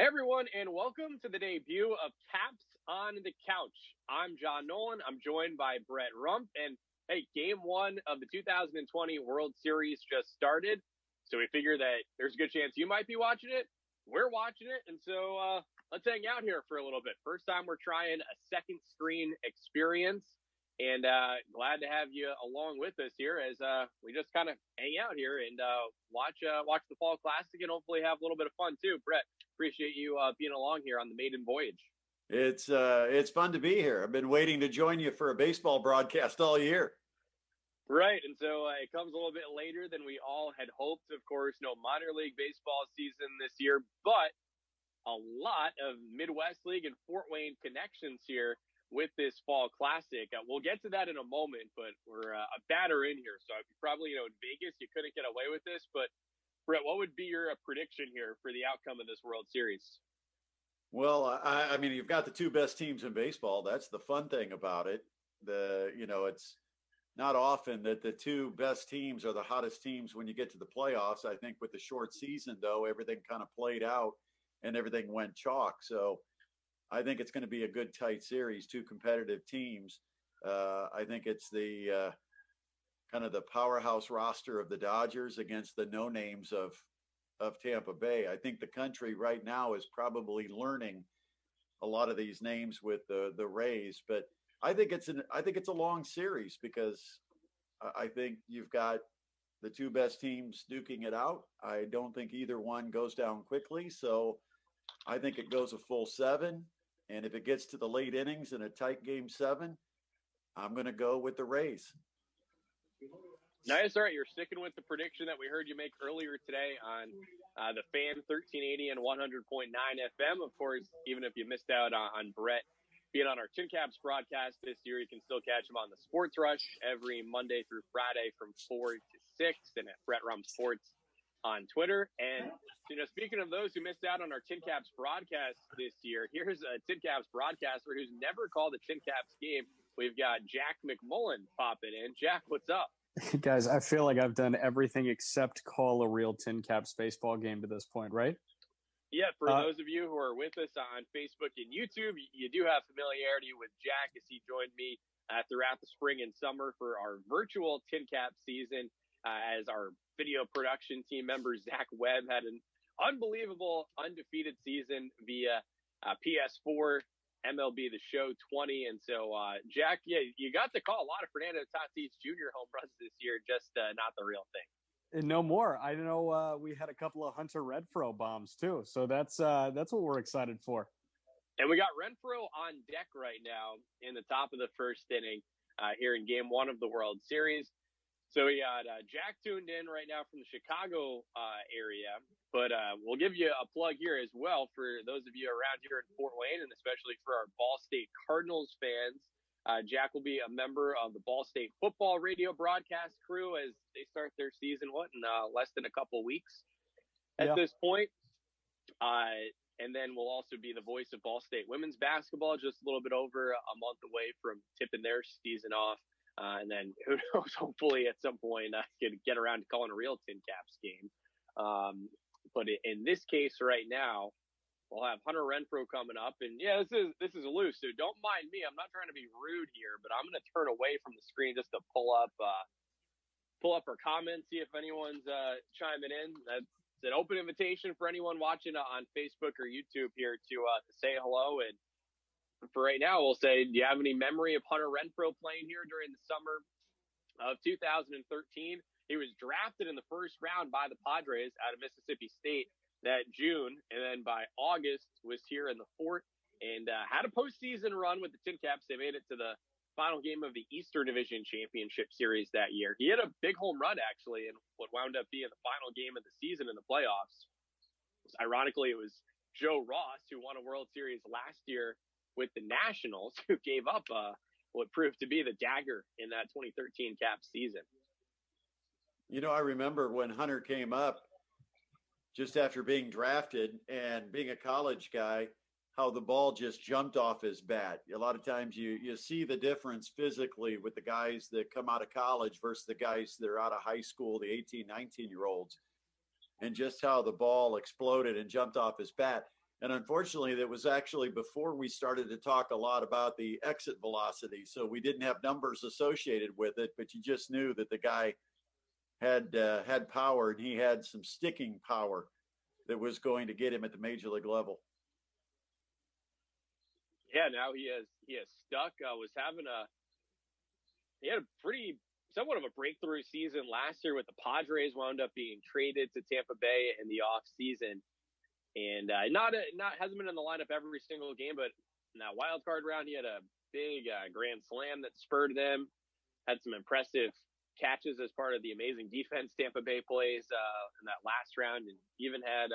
Hey everyone, and welcome to the debut of Caps on the Couch. I'm John Nolan. I'm joined by Brett Rump, and hey, Game 1 of the 2020 World Series just started, so we figure that there's a good chance you might be watching it. We're watching it, and so let's hang out here for a little bit. First time we're trying a second screen experience, and glad to have you along with us here as we just kind of hang out here and watch the Fall Classic and hopefully have a little bit of fun too. Brett, appreciate you being along here on the maiden voyage. It's fun to be here. I've been waiting to join you for a baseball broadcast all year. Right, and so it comes a little bit later than we all had hoped. Of course, no minor league baseball season this year, but a lot of Midwest League and Fort Wayne connections here with this Fall Classic. We'll get to that in a moment, but we're a batter in here, so probably in Vegas you couldn't get away with this, but Brett, what would be your prediction here for the outcome of this World Series? Well, I mean, you've got the two best teams in baseball. That's the fun thing about it. It's not often that the two best teams are the hottest teams when you get to the playoffs. I think with the short season, though, everything kind of played out and everything went chalk. So I think it's going to be a good, tight series, two competitive teams. I think it's the kind of the powerhouse roster of the Dodgers against the no names of Tampa Bay. I think the country right now is probably learning a lot of these names with the Rays, but I think it's a long series because I think you've got the two best teams duking it out. I don't think either one goes down quickly, so I think it goes a full 7. And if it gets to the late innings in a tight Game 7, I'm going to go with the Rays. Nice. All right. You're sticking with the prediction that we heard you make earlier today on the Fan 1380 and 100.9 FM. Of course, even if you missed out on Brett being on our Tin Caps broadcast this year, you can still catch him on the Sports Rush every Monday through Friday from 4 to 6 and at Brett Rump Sports on Twitter. And, speaking of those who missed out on our Tin Caps broadcast this year, here's a Tin Caps broadcaster who's never called a Tin Caps game. We've got Jack McMullen popping in. Jack, what's up? Guys, I feel like I've done everything except call a real Tin Caps baseball game to this point, right? Yeah, for those of you who are with us on Facebook and YouTube, you do have familiarity with Jack as he joined me throughout the spring and summer for our virtual Tin Cap season as our video production team member, Zach Webb, had an unbelievable undefeated season via PS4, MLB The Show 20. And so, Jack, yeah, you got to call a lot of Fernando Tatis Jr. home runs this year, just not the real thing. No more. I know we had a couple of Hunter Renfroe bombs too, so that's what we're excited for. And we got Renfroe on deck right now in the top of the first inning here in Game 1 of the World Series. So we got Jack tuned in right now from the Chicago area, but we'll give you a plug here as well for those of you around here in Fort Wayne, and especially for our Ball State Cardinals fans. Jack will be a member of the Ball State football radio broadcast crew as they start their season, in less than a couple weeks at this point. And then we'll also be the voice of Ball State women's basketball, just a little bit over a month away from tipping their season off. And then who knows, hopefully at some point I could get around to calling a real Tin Caps game. But in this case right now, we'll have Hunter Renfroe coming up. And yeah, this is loose, so don't mind me. I'm not trying to be rude here, but I'm going to turn away from the screen just to pull up our comments, see if anyone's chiming in. That's an open invitation for anyone watching on Facebook or YouTube here to say hello. And for right now, we'll say, do you have any memory of Hunter Renfroe playing here during the summer of 2013? He was drafted in the first round by the Padres out of Mississippi State that June, and then by August was here in the Fort and had a postseason run with the Tin Caps. They made it to the final game of the Eastern Division Championship Series that year. He had a big home run, actually, in what wound up being the final game of the season in the playoffs. Ironically, it was Joe Ross, who won a World Series last year with the Nationals, who gave up what proved to be the dagger in that 2013 Caps season. I remember when Hunter came up just after being drafted and being a college guy, how the ball just jumped off his bat. A lot of times you see the difference physically with the guys that come out of college versus the guys that are out of high school, the 18, 19-year-olds, and just how the ball exploded and jumped off his bat. And unfortunately, that was actually before we started to talk a lot about the exit velocity. So we didn't have numbers associated with it, but you just knew that the guy had power, and he had some sticking power that was going to get him at the major league level. Yeah, now he has stuck. He had a pretty somewhat of a breakthrough season last year with the Padres. Wound up being traded to Tampa Bay in the off season, and not hasn't been in the lineup every single game, but in that wild card round, he had a big grand slam that spurred them. Had some impressive catches as part of the amazing defense Tampa Bay plays in that last round, and even had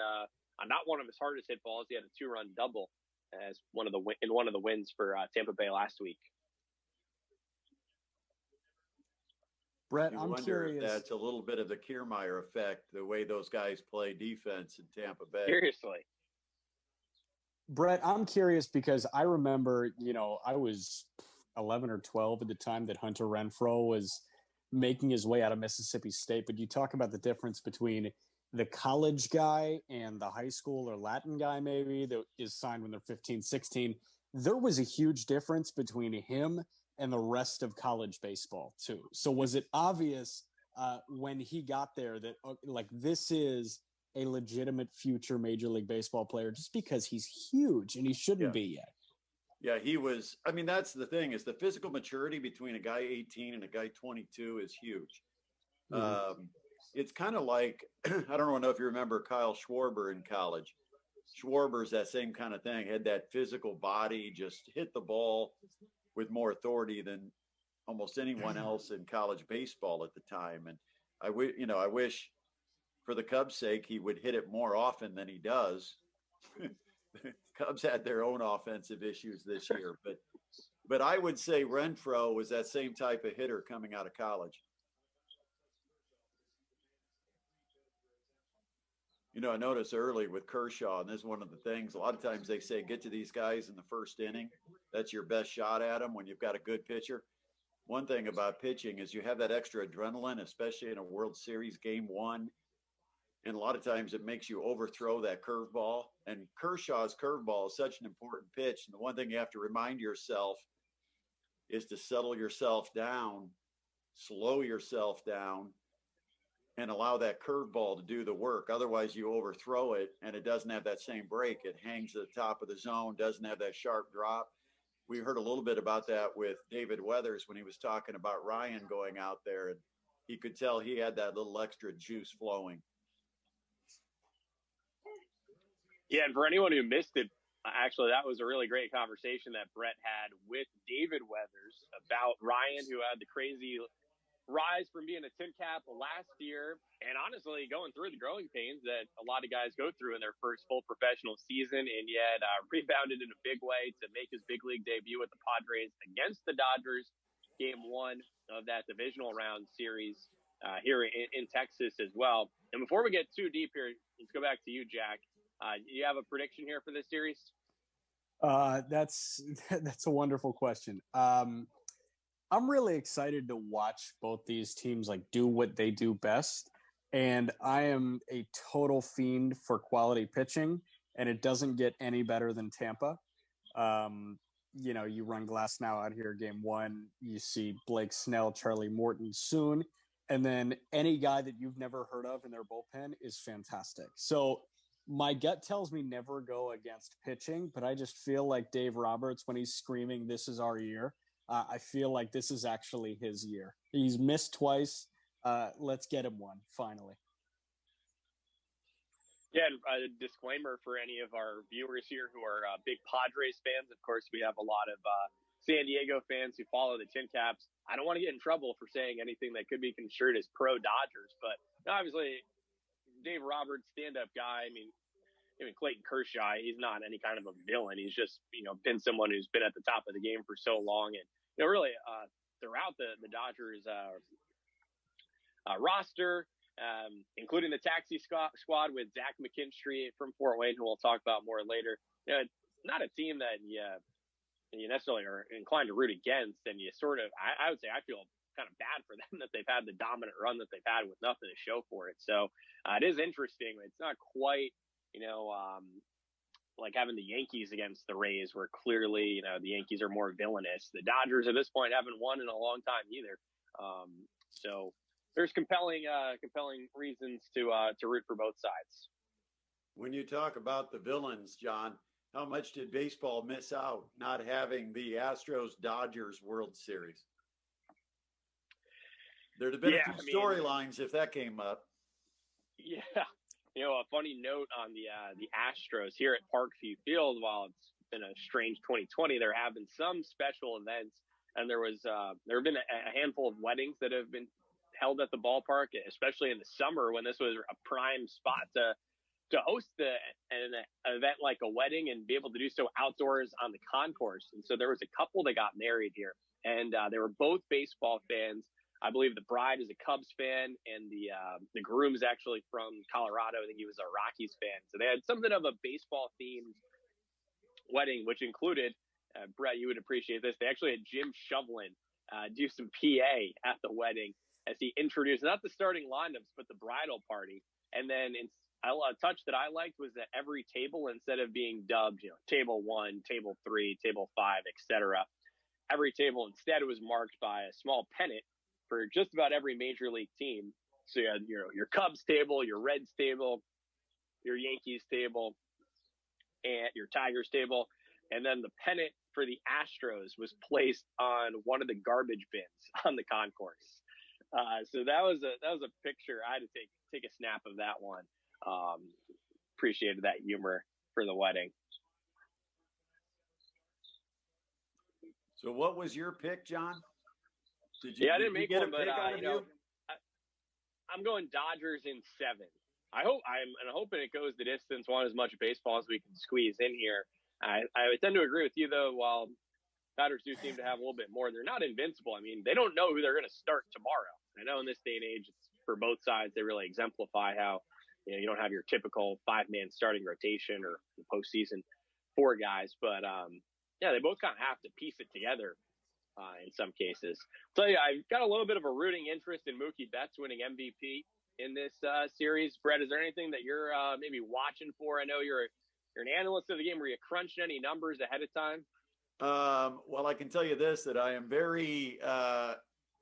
not one of his hardest hit balls. He had a 2-run double as one of the wins for Tampa Bay last week. Brett, I'm curious. That's a little bit of the Kiermaier effect, the way those guys play defense in Tampa Bay. Seriously. Brett, I'm curious because I remember, I was 11 or 12 at the time that Hunter Renfroe was making his way out of Mississippi State. But you talk about the difference between the college guy and the high school or Latin guy maybe that is signed when they're 15, 16. There was a huge difference between him and the rest of college baseball too. So was it obvious when he got there that this is a legitimate future Major League Baseball player just because he's huge and he shouldn't be yet? Yeah, he was. I mean, that's the thing is the physical maturity between a guy 18 and a guy 22 is huge. Mm-hmm. It's kind of like, I don't know if you remember Kyle Schwarber in college. Schwarber's that same kind of thing, had that physical body, just hit the ball with more authority than almost anyone else in college baseball at the time. And I wish for the Cubs' sake, he would hit it more often than he does. Cubs had their own offensive issues this year, but I would say Renfroe was that same type of hitter coming out of college. I noticed early with Kershaw, and this is one of the things, a lot of times they say, get to these guys in the first inning. That's your best shot at them when you've got a good pitcher. One thing about pitching is you have that extra adrenaline, especially in a World Series game 1. And a lot of times it makes you overthrow that curveball. And Kershaw's curveball is such an important pitch. And the one thing you have to remind yourself is to settle yourself down, slow yourself down, and allow that curveball to do the work. Otherwise, you overthrow it, and it doesn't have that same break. It hangs at the top of the zone, doesn't have that sharp drop. We heard a little bit about that with David Weathers when he was talking about Ryan going out there, and he could tell he had that little extra juice flowing. Yeah, and for anyone who missed it, actually, that was a really great conversation that Brett had with David Weathers about Ryan, who had the crazy rise from being a tin cap last year and honestly going through the growing pains that a lot of guys go through in their first full professional season, and yet rebounded in a big way to make his big league debut with the Padres against the Dodgers, game 1 of that divisional round series here in Texas as well. And before we get too deep here, let's go back to you, Jack. Do you have a prediction here for this series? That's a wonderful question. I'm really excited to watch both these teams do what they do best. And I am a total fiend for quality pitching, and it doesn't get any better than Tampa. You run Glass now out here game 1, you see Blake Snell, Charlie Morton soon. And then any guy that you've never heard of in their bullpen is fantastic. So my gut tells me never go against pitching, but I just feel like Dave Roberts, when he's screaming, "This is our year," I feel like this is actually his year. He's missed twice. Let's get him one, finally. Yeah, and a disclaimer for any of our viewers here who are big Padres fans. Of course, we have a lot of San Diego fans who follow the Tin Caps. I don't want to get in trouble for saying anything that could be construed as pro-Dodgers, but obviously Dave Roberts, stand-up guy. I mean, Clayton Kershaw, he's not any kind of a villain. He's just, been someone who's been at the top of the game for so long. And, really throughout the Dodgers roster, including the taxi squad with Zach McKinstry from Fort Wayne, who we'll talk about more later. Not a team that you necessarily are inclined to root against. And you sort of, I would say I feel kind of bad for them that they've had the dominant run that they've had with nothing to show for it. So it is interesting. It's not quite, like having the Yankees against the Rays, where clearly, the Yankees are more villainous. The Dodgers at this point haven't won in a long time either. So there's compelling reasons to root for both sides. When you talk about the villains, John, how much did baseball miss out not having the Astros-Dodgers World Series? There'd have been a few storylines if that came up. Yeah. A funny note on the Astros here at Parkview Field, while it's been a strange 2020, there have been some special events, and there have been a handful of weddings that have been held at the ballpark, especially in the summer when this was a prime spot to host an event like a wedding and be able to do so outdoors on the concourse. And so there was a couple that got married here, and they were both baseball fans. I believe the bride is a Cubs fan, and the groom is actually from Colorado. I think he was a Rockies fan. So they had something of a baseball-themed wedding, which included, Brett, you would appreciate this, they actually had Jim Shovlin do some PA at the wedding as he introduced not the starting lineups, but the bridal party. And then a touch that I liked was that every table, instead of being dubbed, table 1, table 3, table 5, etc., every table instead was marked by a small pennant for just about every major league team. So you had your Cubs table, your Reds table, your Yankees table, and your Tigers table. And then the pennant for the Astros was placed on one of the garbage bins on the concourse. So that was a picture. I had to take a snap of that one. Appreciated that humor for the wedding. So what was your pick, John? I didn't make one, but I'm going Dodgers in 7. I'm hoping it goes the distance. Want as much baseball as we can squeeze in here. I tend to agree with you though. While Dodgers do seem to have a little bit more, they're not invincible. I mean, they don't know who they're going to start tomorrow. I know in this day and age, it's, for both sides, they really exemplify how you don't have your typical 5-man starting rotation or the postseason 4 guys, but they both kind of have to piece it together. In some cases. So I've got a little bit of a rooting interest in Mookie Betts winning MVP in this series. Brett, is there anything that you're maybe watching for? I know you're an analyst of the game. Were you crunching any numbers ahead of time? Well, I can tell you this, that I am very,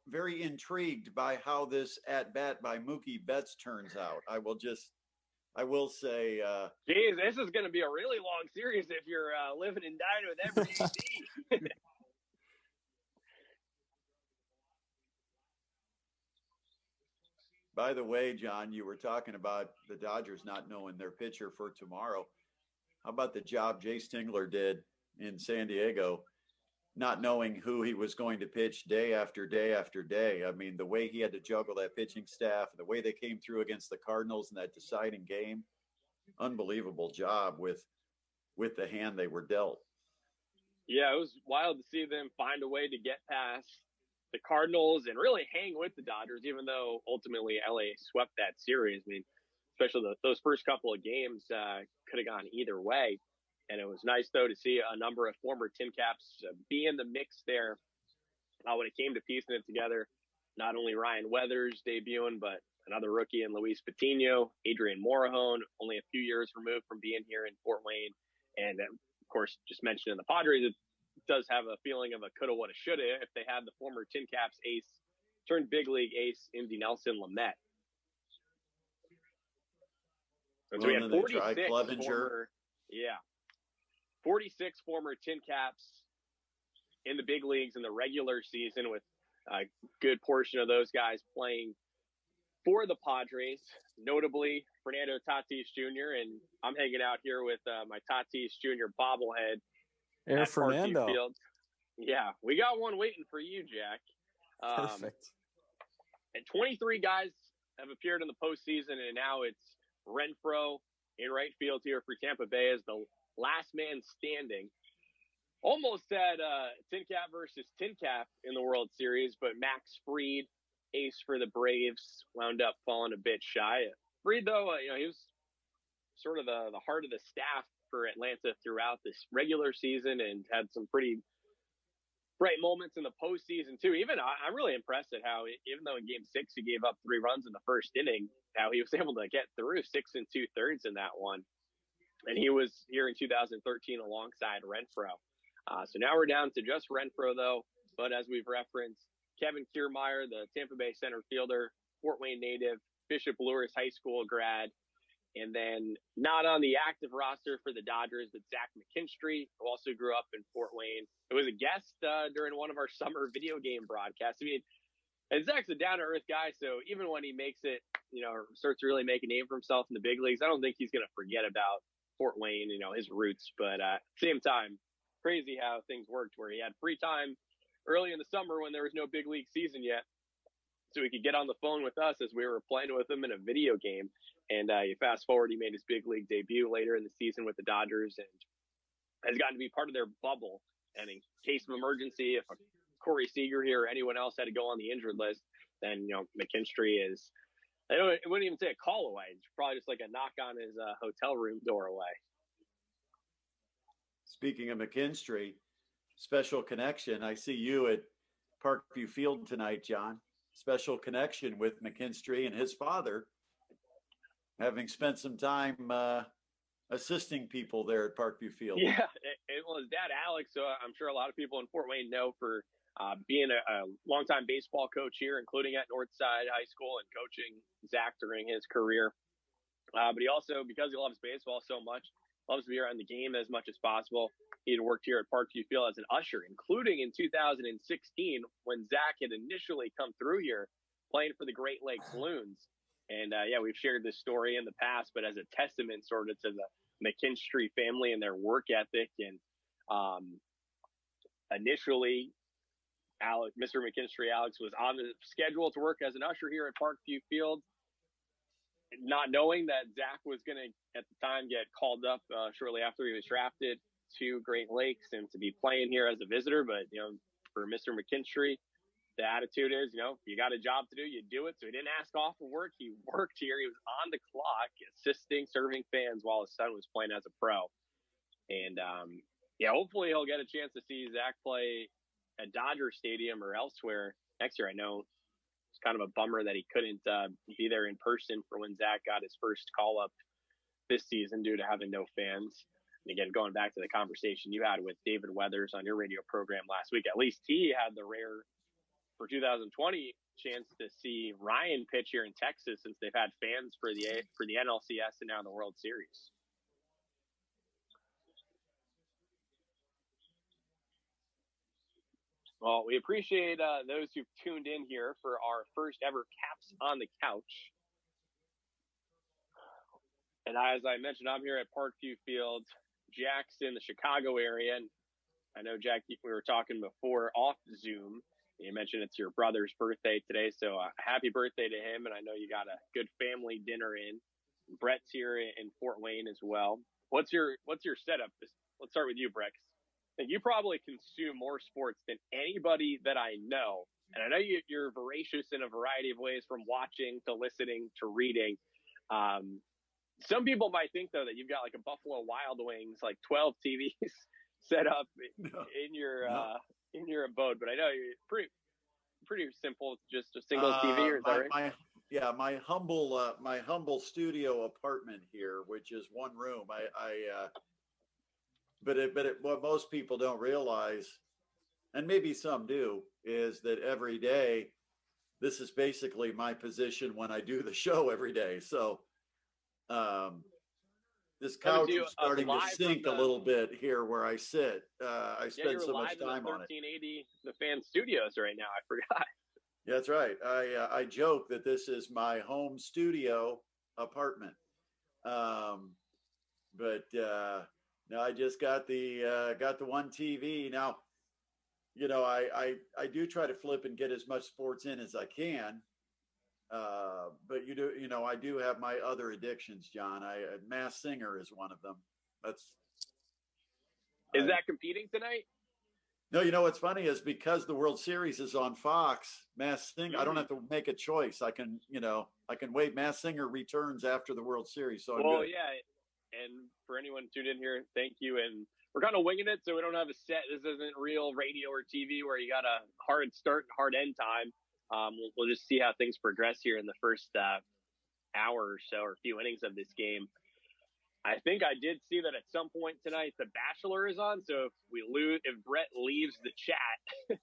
very intrigued by how this at-bat by Mookie Betts turns out. I will say... Geez, this is going to be a really long series if you're living and dying with every AD. By the way, John, you were talking about the Dodgers not knowing their pitcher for tomorrow. How about the job Jay Stingler did in San Diego, not knowing who he was going to pitch day after day after day? I mean, the way he had to juggle that pitching staff, the way they came through against the Cardinals in that deciding game, unbelievable job with the hand they were dealt. Yeah, it was wild to see them find a way to get past the Cardinals and really hang with the Dodgers, even though ultimately LA swept that series. I mean, especially those first couple of games could have gone either way. And it was nice, though, to see a number of former Tin Caps be in the mix there when it came to piecing it together. Not only Ryan Weathers debuting, but another rookie in Luis Patino, Adrian Morejon, only a few years removed from being here in Fort Wayne. And, of course, just mentioning the Padres, it does have a feeling of a coulda, woulda, shoulda if they had the former Tin Caps ace turned big league ace Indy Nelson Lamet. And so we had 46 former Tin Caps in the big leagues in the regular season, with a good portion of those guys playing for the Padres, notably Fernando Tatis Jr. And I'm hanging out here with my Tatis Jr. bobblehead. Air Fernando. Field. Yeah, we got one waiting for you, Jack. Perfect. And 23 guys have appeared in the postseason, and now it's Renfroe in right field here for Tampa Bay as the last man standing. Almost had Tin Cap versus Tin Cap in the World Series, but Max Fried, ace for the Braves, wound up falling a bit shy. Fried, though, he was sort of the heart of the staff for Atlanta throughout this regular season and had some pretty bright moments in the postseason too. Even I'm really impressed at how, even though in Game 6 he gave up 3 runs in the first inning, how he was able to get through 6 2/3 in that one. And he was here in 2013 alongside Renfro. So now we're down to just Renfro, though. But as we've referenced, Kevin Kiermaier, the Tampa Bay center fielder, Fort Wayne native, Bishop Luers High School grad, and then not on the active roster for the Dodgers, but Zach McKinstry, who also grew up in Fort Wayne. It was a guest during one of our summer video game broadcasts. I mean, and Zach's a down-to-earth guy, so even when he makes it, starts to really make a name for himself in the big leagues, I don't think he's going to forget about Fort Wayne, his roots. But same time, crazy how things worked where he had free time early in the summer when there was no big league season yet. So he could get on the phone with us as we were playing with him in a video game. And you fast forward, he made his big league debut later in the season with the Dodgers and has gotten to be part of their bubble. And in case of emergency, if Corey Seager here or anyone else had to go on the injured list, then, McKinstry is, I wouldn't even say a call away. It's probably just like a knock on his hotel room door away. Speaking of McKinstry, special connection. I see you at Parkview Field tonight, John. Special connection with McKinstry and his father, having spent some time assisting people there at Parkview Field. Yeah, well, his dad, Alex, so I'm sure a lot of people in Fort Wayne know for being a longtime baseball coach here, including at Northside High School and coaching Zach during his career. But he also, because he loves baseball so much, loves to be around the game as much as possible. He had worked here at Parkview Field as an usher, including in 2016 when Zach had initially come through here playing for the Great Lakes Loons. And, we've shared this story in the past, but as a testament sort of to the McKinstry family and their work ethic. And initially, Mr. McKinstry, Alex, was on the schedule to work as an usher here at Parkview Field, not knowing that Zach was going to, at the time, get called up shortly after he was drafted to Great Lakes and to be playing here as a visitor. But, for Mr. McKinstry, the attitude is, you got a job to do, you do it. So he didn't ask off of work. He worked here. He was on the clock, assisting, serving fans while his son was playing as a pro. And, hopefully he'll get a chance to see Zach play at Dodger Stadium or elsewhere next year. I know it's kind of a bummer that he couldn't be there in person for when Zach got his first call-up this season due to having no fans. And again, going back to the conversation you had with David Weathers on your radio program last week, at least he had the rare, for 2020, chance to see Ryan pitch here in Texas since they've had fans for the NLCS and now the World Series. Well, we appreciate those who've tuned in here for our first ever Caps on the Couch. And as I mentioned, I'm here at Parkview Field. Jack's in the Chicago area. And I know, Jack, we were talking before off Zoom. You mentioned it's your brother's birthday today. So happy birthday to him. And I know you got a good family dinner in. Brett's here in Fort Wayne as well. What's your setup? Let's start with you, Brett. You probably consume more sports than anybody that I know. And I know you're voracious in a variety of ways, from watching to listening to reading. Some people might think, though, that you've got like a Buffalo Wild Wings, like 12 TVs set up in your abode. But I know you're pretty simple, just a single TV. Or is that right? My humble studio apartment here, which is one room. But what most people don't realize, and maybe some do, is that every day, this is basically my position when I do the show every day. So this couch is starting to sink a little bit here where I sit. I spend so much time on it. 1380, the Fan Studios right now. I forgot. Yeah, that's right. I joke that this is my home studio apartment. No, I just got the one TV. Now, I do try to flip and get as much sports in as I can. But I do have my other addictions, John. Masked Singer is one of them. Is that competing tonight? No, what's funny is because the World Series is on Fox, Masked Singer, I don't have to make a choice. I can wait. Masked Singer returns after the World Series. So yeah. And for anyone tuned in here, thank you. And we're kind of winging it, so we don't have a set. This isn't real radio or TV where you got a hard start and hard end time. We'll just see how things progress here in the first hour or so, or a few innings of this game. I think I did see that at some point tonight The Bachelor is on. So if Brett leaves the chat, if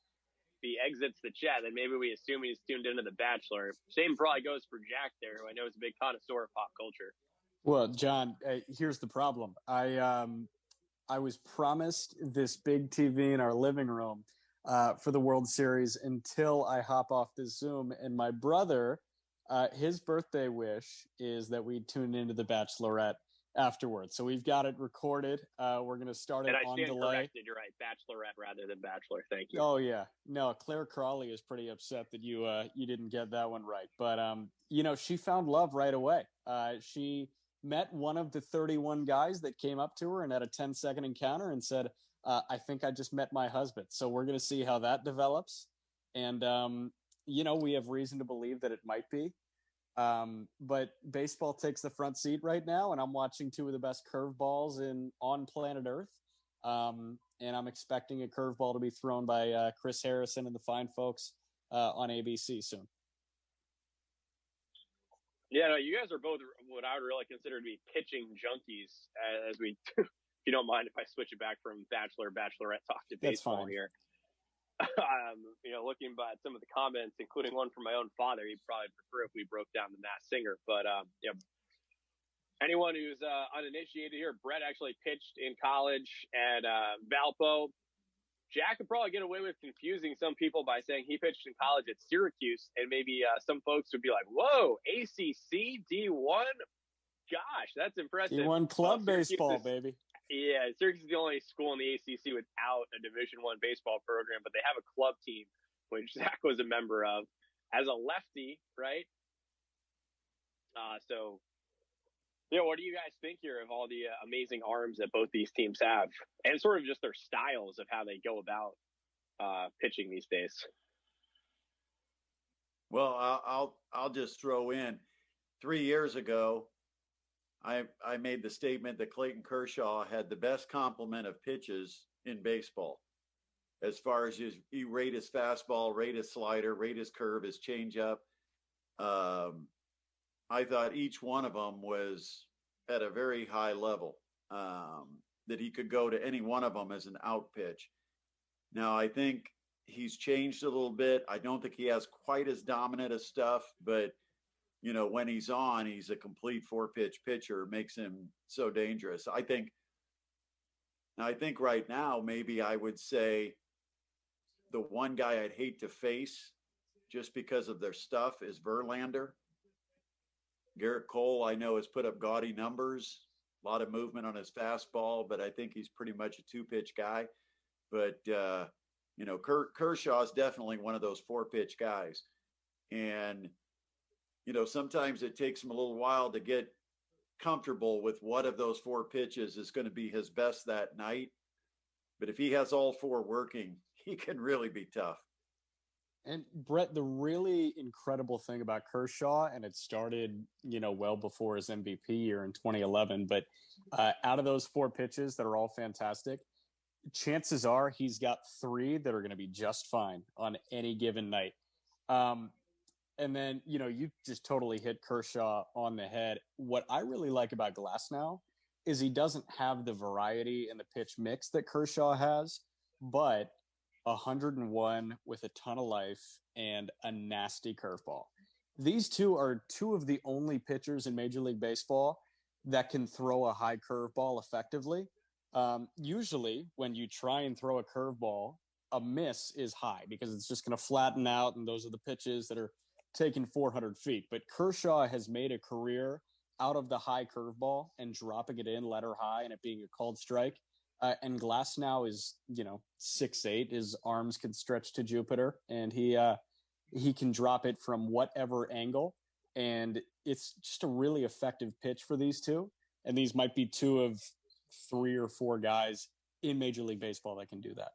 he exits the chat, then maybe we assume he's tuned into The Bachelor. Same probably goes for Jack there, who I know is a big connoisseur of pop culture. Well, John, here's the problem. I was promised this big TV in our living room for the World Series until I hop off the Zoom. And my brother, his birthday wish is that we tune into The Bachelorette afterwards. So we've got it recorded. We're going to start it on delay. And I stand corrected. You're right. Bachelorette rather than Bachelor. Thank you. Oh, yeah. No, Claire Crawley is pretty upset that you didn't get that one right. But, she found love right away. She met one of the 31 guys that came up to her and had a 10-second encounter and said, I think I just met my husband. So we're going to see how that develops. And, we have reason to believe that it might be. But baseball takes the front seat right now, and I'm watching two of the best curveballs on planet Earth. And I'm expecting a curveball to be thrown by Chris Harrison and the fine folks on ABC soon. Yeah, no, you guys are both what I would really consider to be pitching junkies. As we, if you don't mind, if I switch it back from Bachelorette talk to baseball here. Looking at some of the comments, including one from my own father, he'd probably prefer if we broke down The Masked Singer. But anyone who's uninitiated here, Brett actually pitched in college at Valpo. Jack could probably get away with confusing some people by saying he pitched in college at Syracuse, and maybe some folks would be like, "Whoa, ACC D1, gosh, that's impressive." D1 club baseball, baby. Yeah, Syracuse is the only school in the ACC without a Division I baseball program, but they have a club team, which Zach was a member of, as a lefty, right? What do you guys think here of all the amazing arms that both these teams have, and sort of just their styles of how they go about pitching these days? Well, I'll just throw in 3 years ago, I made the statement that Clayton Kershaw had the best complement of pitches in baseball, as far as he rate his fastball, rate his slider, rate his curve, his changeup. I thought each one of them was at a very high level, that he could go to any one of them as an out pitch. Now, I think he's changed a little bit. I don't think he has quite as dominant a stuff, but when he's on, he's a complete 4-pitch pitcher, makes him so dangerous. I think right now, maybe I would say the one guy I'd hate to face just because of their stuff is Verlander. Garrett Cole, I know, has put up gaudy numbers, a lot of movement on his fastball, but I think he's pretty much a 2-pitch guy. But, Kershaw is definitely one of those 4-pitch guys. And, sometimes it takes him a little while to get comfortable with what of those 4 pitches is going to be his best that night. But if he has all 4 working, he can really be tough. And Brett, the really incredible thing about Kershaw, and it started, well before his MVP year in 2011, but out of those 4 pitches that are all fantastic, chances are he's got 3 that are going to be just fine on any given night. And then, you just totally hit Kershaw on the head. What I really like about Glasnow is he doesn't have the variety in the pitch mix that Kershaw has, but 101 with a ton of life and a nasty curveball. These two are 2 of the only pitchers in Major League Baseball that can throw a high curveball effectively. Usually when you try and throw a curveball, a miss is high because it's just going to flatten out, and those are the pitches that are taking 400 feet. But Kershaw has made a career out of the high curveball and dropping it in, letter high, and it being a called strike. And Glasnow is, 6'8". His arms can stretch to Jupiter, and he can drop it from whatever angle. And it's just a really effective pitch for these two. And these might be 2 of 3 or 4 guys in Major League Baseball that can do that.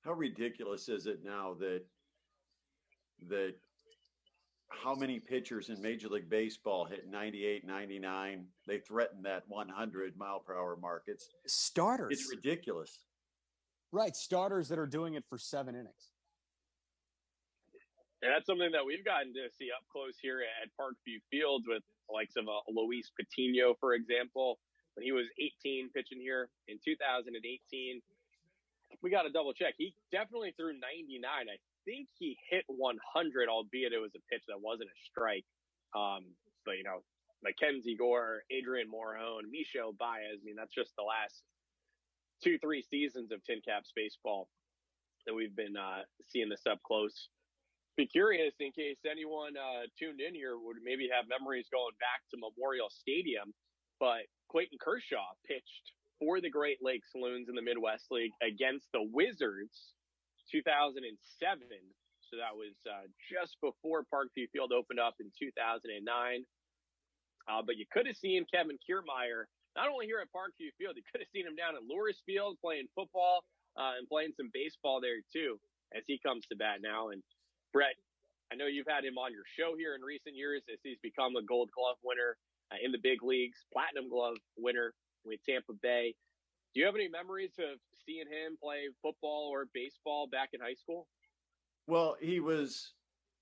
How ridiculous is it now that how many pitchers in Major League Baseball hit 98, 99? They threaten that 100-mile-per-hour mark. Starters. It's ridiculous. Right, starters that are doing it for 7 innings. And that's something that we've gotten to see up close here at Parkview Field with the likes of Luis Patino, for example, when he was 18 pitching here in 2018. We got to double check. He definitely threw 99. I think he hit 100, albeit it was a pitch that wasn't a strike. But, Mackenzie Gore, Adrian Morone, Michel Baez, that's just the last 2-3 seasons of Tin Caps baseball that we've been seeing this up close. Be curious, in case anyone tuned in here would maybe have memories going back to Memorial Stadium, but Clayton Kershaw pitched for the Great Lakes Loons in the Midwest League against the Wizards 2007. So that was just before Parkview Field opened up in 2009. But you could have seen Kevin Kiermaier not only here at Parkview Field, you could have seen him down at Lewis Field playing football and playing some baseball there too, as he comes to bat now. And Brett, I know you've had him on your show here in recent years as he's become a Gold Glove winner in the big leagues, Platinum Glove winner with Tampa Bay. Do you have any memories of seeing him play football or baseball back in high school? Well, he was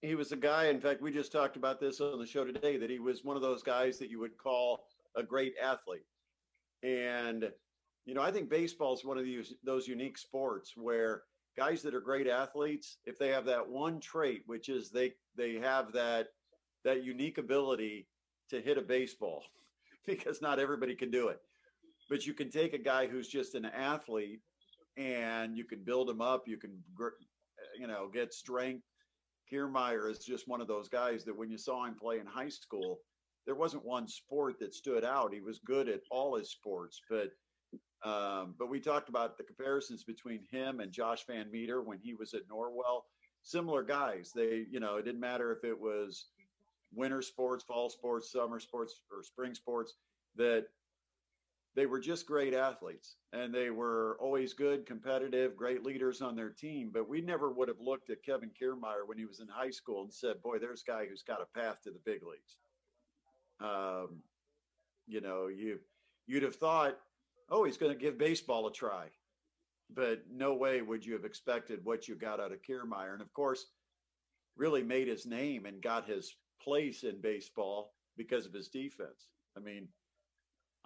a guy, in fact, we just talked about this on the show today, that he was one of those guys that you would call a great athlete. And, I think baseball is one of those unique sports where guys that are great athletes, if they have that one trait, which is they have that unique ability to hit a baseball, because not everybody can do it. But you can take a guy who's just an athlete and you can build him up. You can, get strength. Kiermaier is just one of those guys that when you saw him play in high school, there wasn't one sport that stood out. He was good at all his sports, but we talked about the comparisons between him and Josh Van Meter when he was at Norwell. Similar guys. They, it didn't matter if it was winter sports, fall sports, summer sports, or spring sports, that they were just great athletes, and they were always good, competitive, great leaders on their team. But we never would have looked at Kevin Kiermaier when he was in high school and said, boy, there's a guy who's got a path to the big leagues. You'd have thought, oh, he's going to give baseball a try. But no way would you have expected what you got out of Kiermaier. And of course, really made his name and got his place in baseball because of his defense.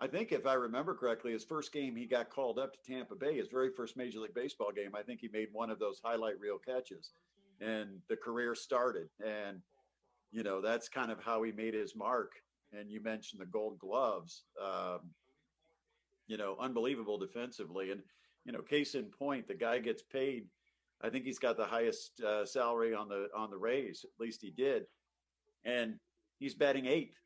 I think if I remember correctly, his first game he got called up to Tampa Bay, his very first Major League Baseball game, I think he made one of those highlight reel catches and the career started. And, that's kind of how he made his mark. And you mentioned the Gold Gloves, unbelievable defensively. And, case in point, the guy gets paid. I think he's got the highest salary on the Rays, at least he did. And he's batting eighth.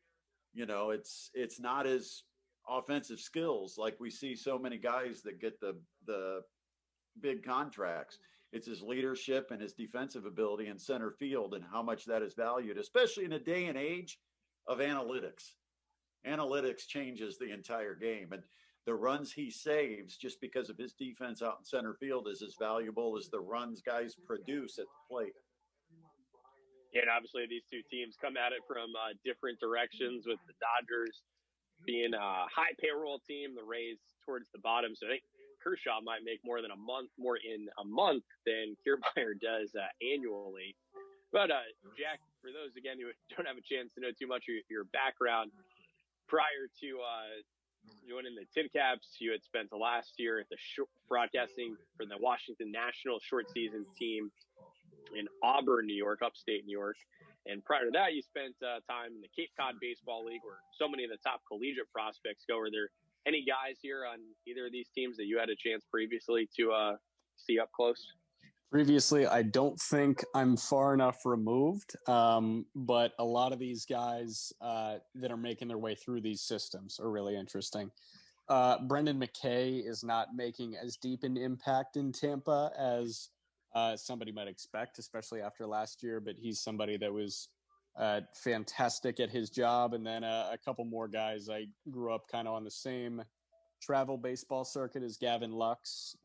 It's not his offensive skills like we see so many guys that get the big contracts. It's his leadership and his defensive ability in center field and how much that is valued, especially in a day and age of analytics. Analytics changes the entire game, and the runs he saves just because of his defense out in center field is as valuable as the runs guys produce at the plate. Yeah, and obviously these two teams come at it from different directions, with the Dodgers being a high payroll team, the Rays towards the bottom. So I think Kershaw might make more in a month than Kiermaier does annually. But Jack, for those again who don't have a chance to know too much of your background, prior to joining the Tin Caps, you had spent the last year at the broadcasting for the Washington Nationals short season team in Auburn, New York, upstate New York. And prior to that, you spent time in the Cape Cod Baseball League, where so many of the top collegiate prospects go. Are there any guys here on either of these teams that you had a chance previously to see up close? Previously, I don't think I'm far enough removed, but a lot of these guys that are making their way through these systems are really interesting. Brendan Mckay is not making as deep an impact in Tampa as somebody might expect, especially after last year, but he's somebody that was fantastic at his job. And then a couple more guys I grew up kind of on the same travel baseball circuit as Gavin Lux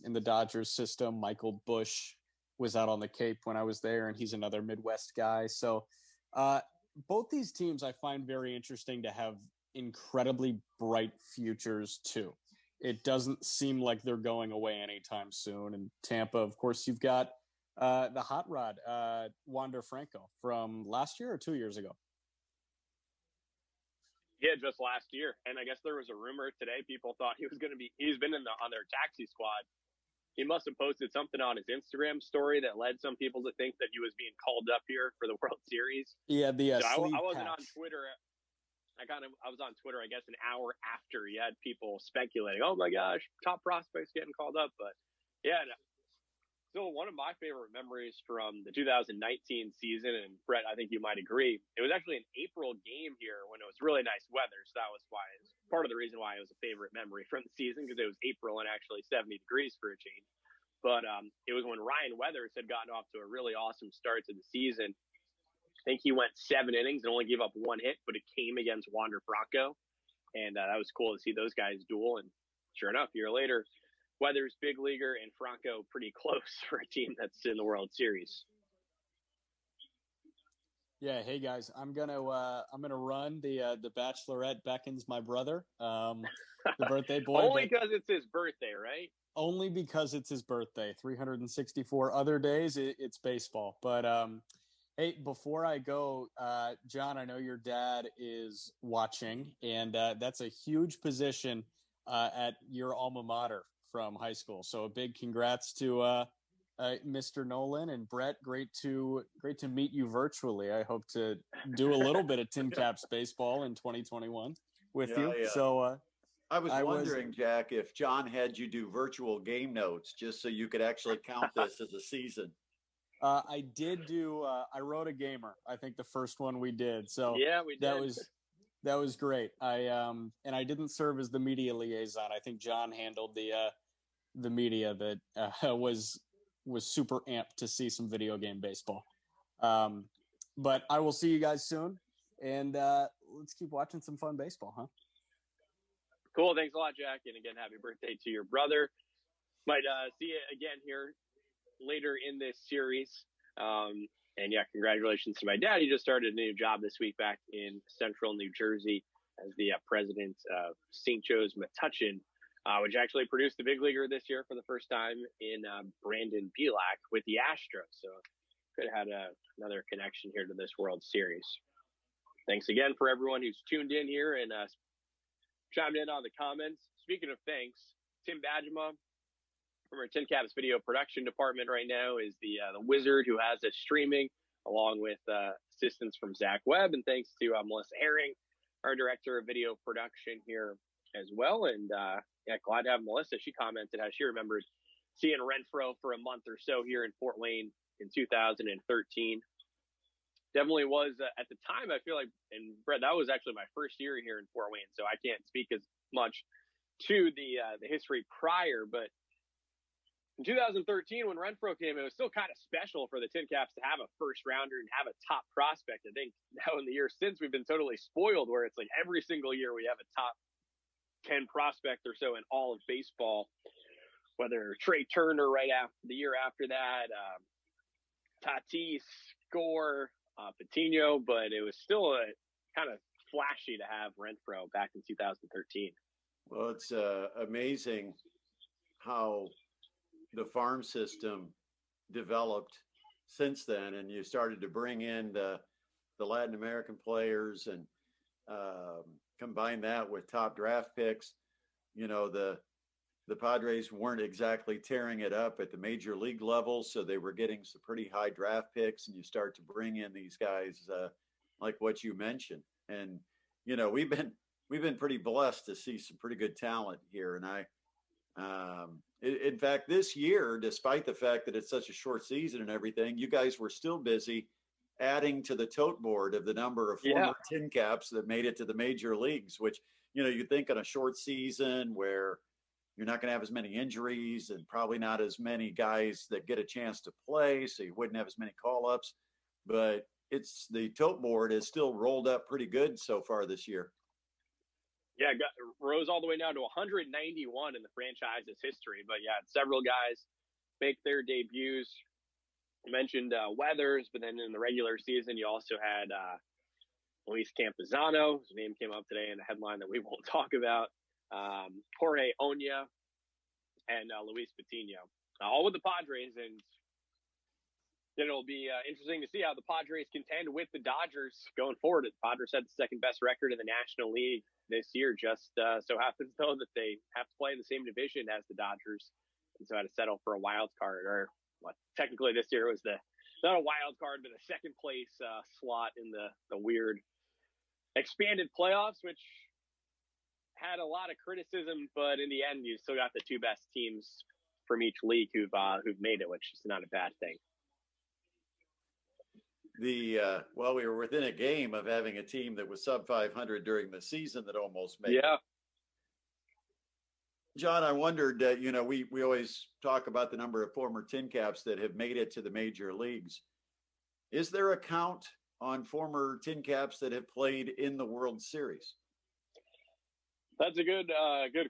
in the Dodgers system. Michael Bush was out on the Cape when I was there, and he's another Midwest guy. So both these teams I find very interesting to have incredibly bright futures too. It doesn't seem like they're going away anytime soon. And Tampa, of course, you've got the hot rod, Wander Franco from last year or 2 years ago. Yeah, just last year. And I guess there was a rumor today. People thought he's been on their taxi squad. He must have posted something on his Instagram story that led some people to think that he was being called up here for the World Series. Yeah, so I wasn't patch. On Twitter. I was on Twitter, I guess, an hour after you had people speculating, oh my gosh, top prospects getting called up. But yeah, still one of my favorite memories from the 2019 season. And Brett, I think you might agree. It was actually an April game here when it was really nice weather. So that was part of the reason why it was a favorite memory from the season, because it was April and actually 70 degrees for a change. But it was when Ryan Weathers had gotten off to a really awesome start to the season. I think he went 7 innings and only gave up 1 hit, but it came against Wander Franco. And that was cool to see those guys duel. And sure enough, a year later, Weathers, big leaguer, and Franco pretty close for a team that's in the World Series. Yeah, hey guys, I'm gonna run the Bachelorette beckons my brother, the birthday boy. Only because it's his birthday, right? Only because it's his birthday. 364 other days, it's baseball. But hey, before I go, John, I know your dad is watching, and that's a huge position at your alma mater from high school. So a big congrats to Mr. Nolan and Brett. Great to meet you virtually. I hope to do a little bit of Tin Caps baseball in 2021 with you. Yeah. So I was wondering, Jack, if John had you do virtual game notes just so you could actually count this as a season. I did do. I wrote a gamer. I think the first one we did. So yeah, we did. That was great. And I didn't serve as the media liaison. I think John handled the media that was super amped to see some video game baseball. But I will see you guys soon, and let's keep watching some fun baseball, huh? Cool. Thanks a lot, Jack. And again, happy birthday to your brother. Might see you again here later in this series. And yeah, congratulations to my dad. He just started a new job this week back in central New Jersey as the president of St. Joe's Metuchen, which actually produced the big leaguer this year for the first time in Brandon Bielak with the Astros. So could have had another connection here to this World Series. Thanks again for everyone who's tuned in here and chimed in on the comments. Speaking of thanks, Tim Badgema from our Tin Caps video production department right now is the wizard who has us streaming, along with assistance from Zach Webb. And thanks to Melissa Herring, our director of video production here as well. And yeah, glad to have Melissa. She commented how she remembers seeing Renfroe for a month or so here in Fort Wayne in 2013. Definitely was at the time, I feel like, and Brett, that was actually my first year here in Fort Wayne, so I can't speak as much to the history prior, but in 2013, when Renfroe came, it was still kind of special for the Tin Caps to have a first rounder and have a top prospect. I think now in the years since, we've been totally spoiled where it's like every single year we have a top 10 prospect or so in all of baseball, whether Trey Turner right after the year after that, Tatis, Gore, Patino, but it was still a kind of flashy to have Renfroe back in 2013. Well, it's amazing how the farm system developed since then, and you started to bring in the Latin American players and combine that with top draft picks. You know, the Padres weren't exactly tearing it up at the major league level, so they were getting some pretty high draft picks, and you start to bring in these guys like what you mentioned. And you know, we've been pretty blessed to see some pretty good talent here, and in fact, this year, despite the fact that it's such a short season and everything, you guys were still busy adding to the tote board of the number of former Tin Caps that made it to the major leagues, which, you know, you think on a short season where you're not going to have as many injuries and probably not as many guys that get a chance to play, so you wouldn't have as many call-ups. But the tote board is still rolled up pretty good so far this year. Yeah, rose all the way down to 191 in the franchise's history. But yeah, several guys make their debuts. You mentioned Weathers, but then in the regular season, you also had Luis Campuzano. His name came up today in a headline that we won't talk about. Jorge Oña and Luis Patino, all with the Padres. And then it'll be interesting to see how the Padres contend with the Dodgers going forward. The Padres had the second best record in the National League this year. Just so happens, though, that they have to play in the same division as the Dodgers, and so had to settle for a wild card. Or technically this year it was not a wild card, but a second place slot in the weird expanded playoffs, which had a lot of criticism. But in the end, you still got the two best teams from each league who've made it, which is not a bad thing. We were within a game of having a team that was sub 500 during the season that almost made it. John, I wondered, we always talk about the number of former Tin Caps that have made it to the major leagues. Is there a count on former Tin Caps that have played in the World Series? That's a good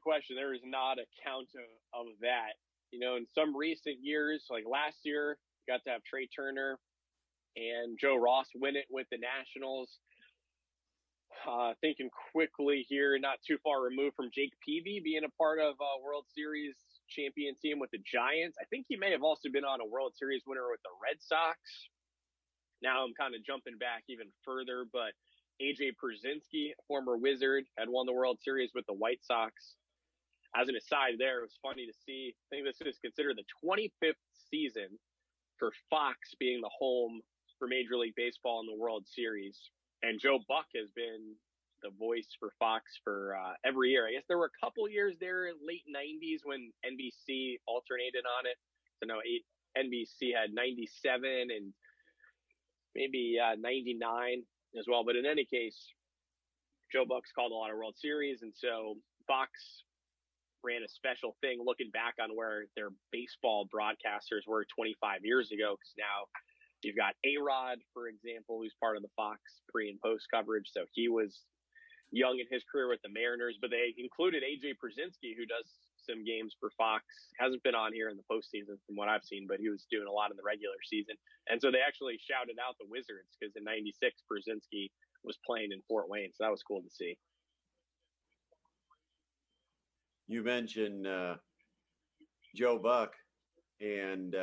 question. There is not a count of that. In some recent years, like last year, got to have Trey Turner and Joe Ross win it with the Nationals. Thinking quickly here, not too far removed from Jake Peavy being a part of a World Series champion team with the Giants. I think he may have also been on a World Series winner with the Red Sox. Now I'm kind of jumping back even further, but AJ Pierzynski, former Wizard, had won the World Series with the White Sox. As an aside there, it was funny to see. I think this is considered the 25th season for Fox being the home for Major League Baseball in the World Series. And Joe Buck has been the voice for Fox for every year. I guess there were a couple years there in late 90s when NBC alternated on it. So no, NBC had 97 and maybe 99 as well. But in any case, Joe Buck's called a lot of World Series. And so Fox ran a special thing looking back on where their baseball broadcasters were 25 years ago. Because now you've got A-Rod, for example, who's part of the Fox pre and post coverage. So he was young in his career with the Mariners, but they included AJ Pierzynski, who does some games for Fox. Hasn't been on here in the postseason from what I've seen, but he was doing a lot in the regular season. And so they actually shouted out the Wizards because in 96, Pierzynski was playing in Fort Wayne. So that was cool to see. You mentioned Joe Buck, and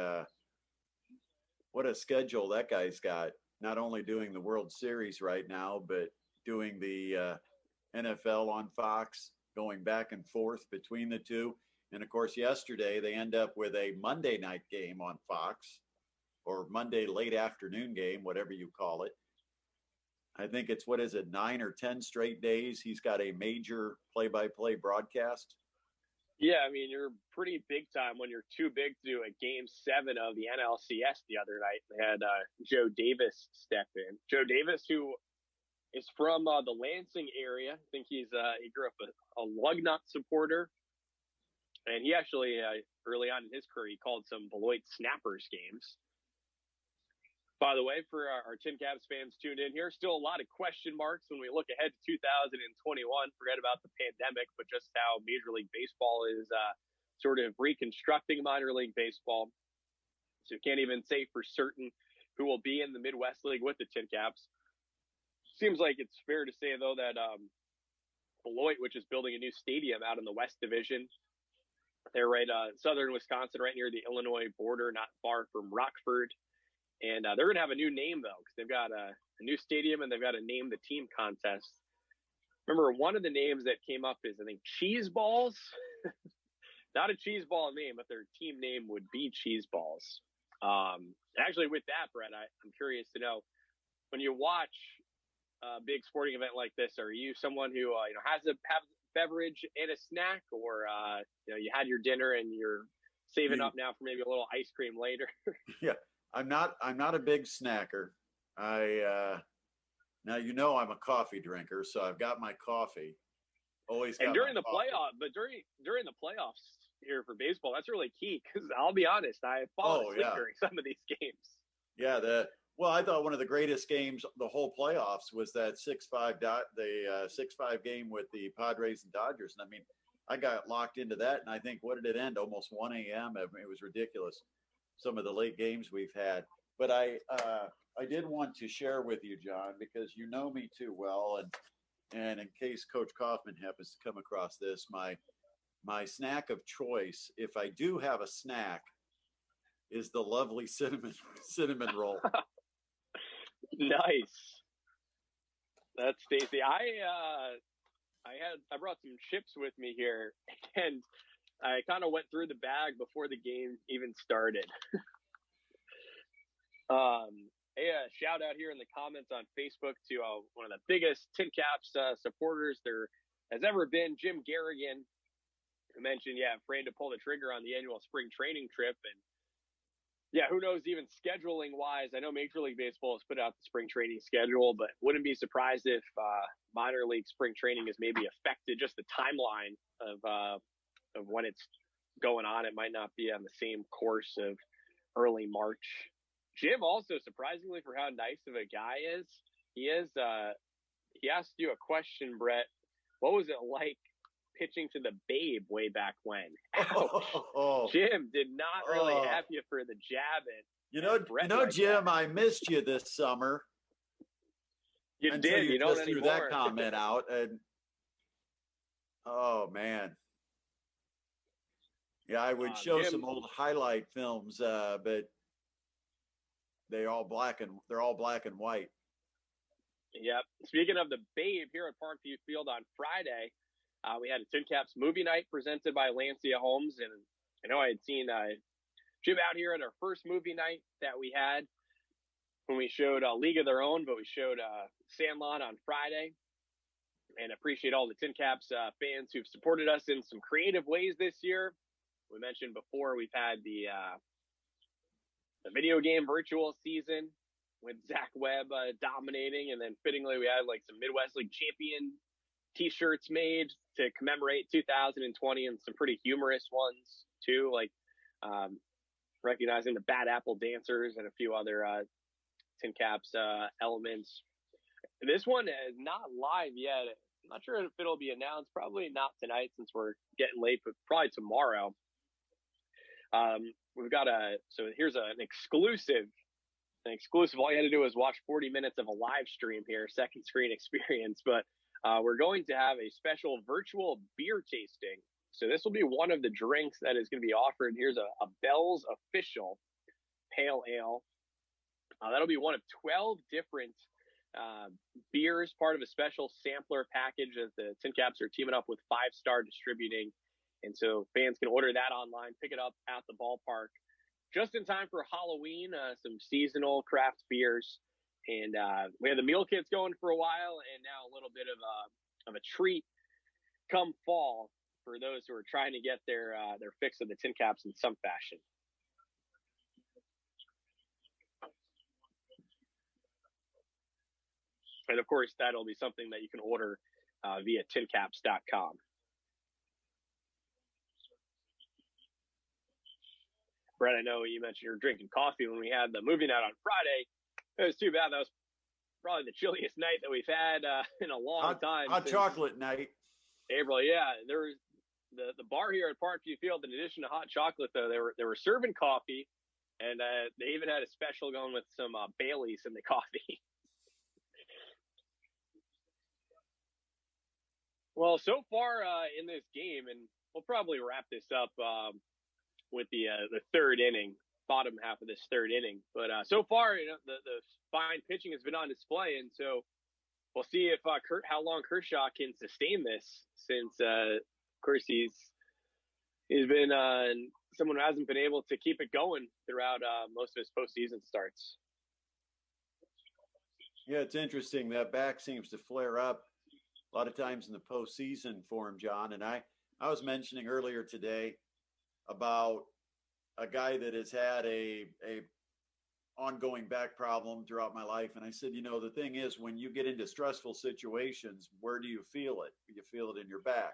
what a schedule that guy's got. Not only doing the World Series right now, but doing the NFL on Fox, going back and forth between the two. And of course, yesterday they end up with a Monday night game on Fox, or Monday late afternoon game, whatever you call it. I think it's, 9 or 10 straight days he's got a major play-by-play broadcast. Yeah, I mean, you're pretty big time when you're too big to do a Game 7 of the NLCS the other night. They had Joe Davis step in. Joe Davis, who is from the Lansing area. I think he grew up a Lugnut supporter. And he actually, early on in his career, he called some Beloit Snappers games. By the way, for our Tin Caps fans tuned in here, still a lot of question marks when we look ahead to 2021. Forget about the pandemic, but just how Major League Baseball is sort of reconstructing minor league baseball. So you can't even say for certain who will be in the Midwest League with the Tin Caps. Seems like it's fair to say, though, that Beloit, which is building a new stadium out in the West Division, they're right in southern Wisconsin, right near the Illinois border, not far from Rockford. And they're going to have a new name, though, because they've got a new stadium and they've got a name the team contest. Remember, one of the names that came up is, I think, Cheese Balls. Not a cheese ball name, but their team name would be Cheese Balls. Actually, with that, Brett, I'm curious to know, when you watch a big sporting event like this, are you someone who has a beverage and a snack, or you had your dinner and you're saving up now for maybe a little ice cream later? Yeah. I'm not a big snacker. Now I'm a coffee drinker, so I've got my coffee. Always. And during the playoffs, but during the playoffs here for baseball, that's really key, because I'll be honest, I fall asleep during some of these games. Yeah, I thought one of the greatest games the whole playoffs was that 6-5 game with the Padres and Dodgers. And I mean, I got locked into that, and I think, what did it end? Almost 1 a.m. I mean, it was ridiculous, some of the late games we've had. But I did want to share with you, John, because you know me too well, and in case Coach Kaufman happens to come across this, my snack of choice, if I do have a snack, is the lovely cinnamon roll. Nice. That's tasty. I brought some chips with me here, and I kind of went through the bag before the game even started. Yeah, shout out here in the comments on Facebook to one of the biggest Tin Caps supporters there has ever been, Jim Garrigan, who mentioned, afraid to pull the trigger on the annual spring training trip. And who knows, even scheduling wise, I know Major League Baseball has put out the spring training schedule, but wouldn't be surprised if minor league spring training is maybe affected, just the timeline of when it's going on. It might not be on the same course of early March. Jim also, surprisingly for how nice of a guy he asked you a question, Brett. What was it like pitching to the Babe way back when? Ouch. Jim did not really have you for the jab at Jim, I missed you this summer. You did. You don't threw that comment out, and oh man, yeah, I would show Jim, some old highlight films, but they're all black and white. Yep. Speaking of the Babe, here at Parkview Field on Friday, we had a Tin Caps movie night presented by Lancia Homes, and I know I had seen Jim out here at our first movie night that we had when we showed League of Their Own, but we showed Sandlot on Friday, and appreciate all the Tin Caps fans who've supported us in some creative ways this year. We mentioned before we've had the video game virtual season with Zach Webb dominating, and then fittingly we had like some Midwest League champion t-shirts made to commemorate 2020, and some pretty humorous ones too, like recognizing the Bad Apple Dancers and a few other Tin Caps elements. This one is not live yet. I'm not sure if it'll be announced. Probably not tonight since we're getting late, but probably tomorrow. We've got so here's an exclusive. All you had to do is watch 40 minutes of a live stream here, second screen experience. But we're going to have a special virtual beer tasting. So this will be one of the drinks that is going to be offered. Here's a Bell's Official Pale Ale. That'll be one of 12 different beers, part of a special sampler package that the Tin Caps are teaming up with 5 Star Distributing. And so fans can order that online, pick it up at the ballpark just in time for Halloween, some seasonal craft beers. And we had the meal kits going for a while, and now a little bit of a treat come fall for those who are trying to get their fix of the Tin Caps in some fashion. And of course, that'll be something that you can order via tincaps.com. Brett, I know you mentioned you were drinking coffee when we had the movie night on Friday. It was too bad. That was probably the chilliest night that we've had in a long time. Hot chocolate night. April, yeah. There was the bar here at Parkview Field. In addition to hot chocolate, though, they were serving coffee, and they even had a special going with some Baileys in the coffee. Well, so far in this game, and we'll probably wrap this up with the third inning, bottom half of this third inning. But so far, the fine pitching has been on display, and so we'll see if how long Kershaw can sustain this. Since of course he's been someone who hasn't been able to keep it going throughout most of his postseason starts. Yeah, it's interesting. That back seems to flare up a lot of times in the postseason for him, John. And I was mentioning earlier today about a guy that has had a ongoing back problem throughout my life. And I said, the thing is, when you get into stressful situations, where do you feel it? You feel it in your back.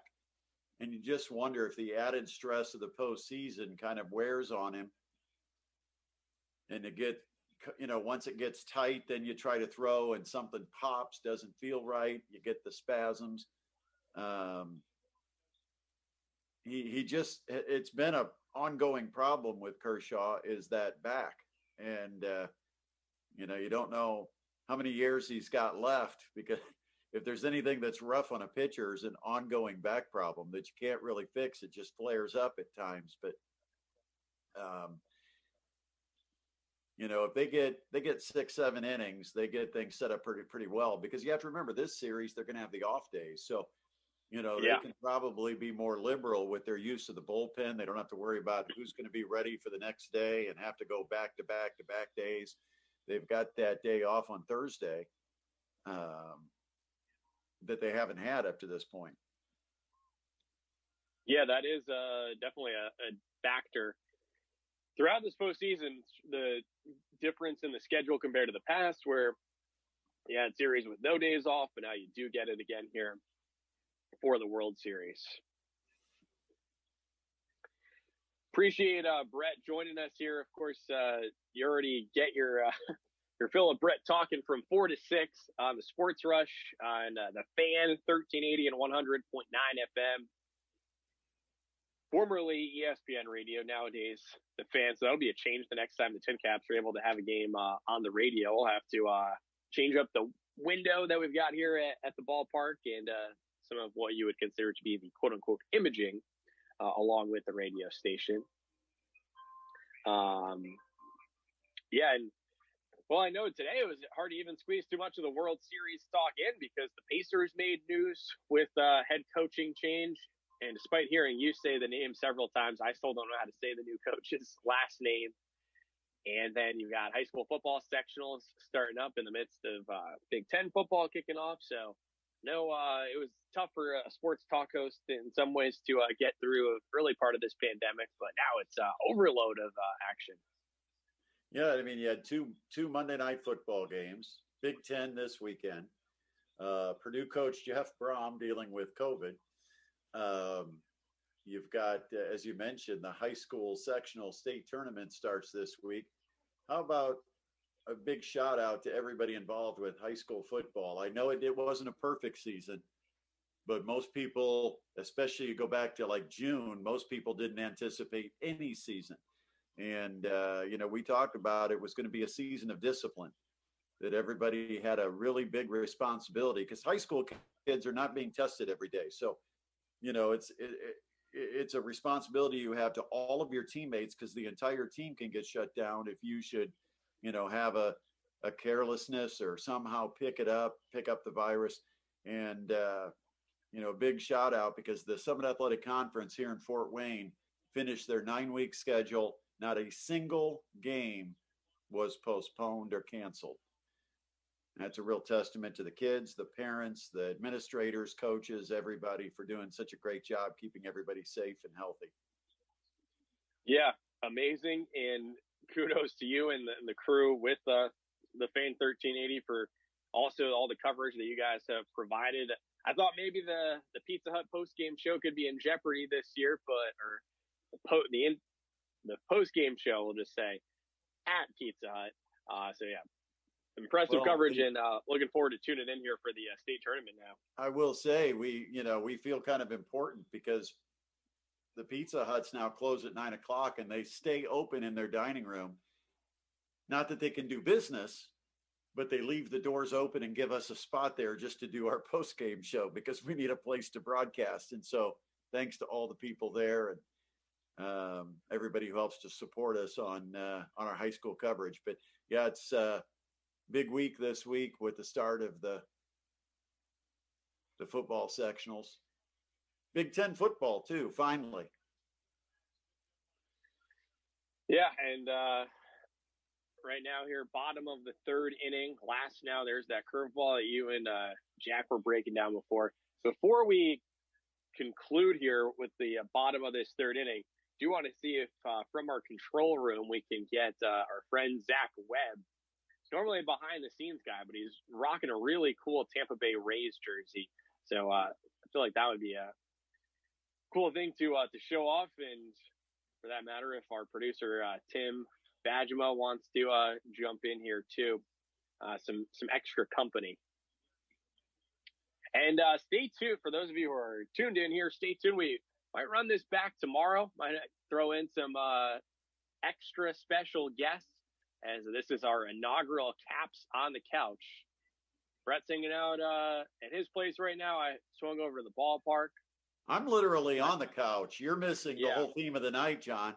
And you just wonder if the added stress of the postseason kind of wears on him. And once it gets tight, then you try to throw and something pops, doesn't feel right. You get the spasms. It's been a ongoing problem with Kershaw is that back. And, you don't know how many years he's got left, because if there's anything that's rough on a pitcher is an ongoing back problem that you can't really fix. It just flares up at times. But if they get 6-7 innings, they get things set up pretty well, because you have to remember this series, they're going to have the off days. So, they can probably be more liberal with their use of the bullpen. They don't have to worry about who's going to be ready for the next day and have to go back to back days. They've got that day off on Thursday that they haven't had up to this point. Yeah, that is definitely a factor. Throughout this postseason, the difference in the schedule compared to the past, where you had series with no days off, but now you do get it again here for the World Series. Appreciate Brett joining us here. Of course, you already get your fill of Brett talking from 4 to 6 on the Sports Rush on the Fan 1380 and 100.9 FM. Formerly ESPN Radio, nowadays the Fan. So that'll be a change the next time the Tin Caps are able to have a game on the radio. We'll have to change up the window that we've got here at the ballpark and some of what you would consider to be the quote-unquote imaging along with the radio station. Yeah, and well, I know today it was hard to even squeeze too much of the World Series talk in because the Pacers made news with head coaching change. And despite hearing you say the name several times, I still don't know how to say the new coach's last name. And then you've got high school football sectionals starting up in the midst of Big Ten football kicking off. So, no, it was tough for a sports talk host in some ways to get through an early part of this pandemic. But now it's overload of action. Yeah, I mean, you had two Monday night football games, Big Ten this weekend. Purdue coach Jeff Brom dealing with COVID. You've got, as you mentioned, the high school sectional state tournament starts this week. How about a big shout out to everybody involved with high school football? I know it wasn't a perfect season, but most people, especially you go back to like June, most people didn't anticipate any season. And, we talked about it was going to be a season of discipline, that everybody had a really big responsibility because high school kids are not being tested every day. So, it's a responsibility you have to all of your teammates because the entire team can get shut down if you should, have a carelessness or somehow pick up the virus. And, big shout out because the Summit Athletic Conference here in Fort Wayne finished their 9-week schedule. Not a single game was postponed or canceled. That's a real testament to the kids, the parents, the administrators, coaches, everybody for doing such a great job keeping everybody safe and healthy. Yeah, amazing. And kudos to you and the crew with the Fan 1380 for also all the coverage that you guys have provided. I thought maybe the Pizza Hut post-game show could be in jeopardy this year, the post-game show, we'll just say, at Pizza Hut. So, yeah. Impressive coverage, and looking forward to tuning in here for the state tournament now. I will say we feel kind of important because the Pizza Huts now close at 9:00 and they stay open in their dining room. Not that they can do business, but they leave the doors open and give us a spot there just to do our post-game show because we need a place to broadcast. And so thanks to all the people there and everybody who helps to support us on our high school coverage. But yeah, it's big week this week with the start of the football sectionals. Big Ten football too, finally. Yeah, and right now here, bottom of the third inning. Last now, there's that curveball that you and Jack were breaking down before. So before we conclude here with the bottom of this third inning, do want to see if from our control room we can get our friend Zach Webb. Normally a behind the scenes guy, but he's rocking a really cool Tampa Bay Rays jersey. So I feel like that would be a cool thing to show off. And for that matter, if our producer Tim Badgema wants to jump in here too, some extra company. And stay tuned for those of you who are tuned in here. Stay tuned. We might run this back tomorrow. Might throw in some extra special guests. As this is our inaugural Caps on the Couch. Brett's hanging out at his place right now. I swung over to the ballpark. I'm literally on the couch. You're missing the whole theme of the night, John.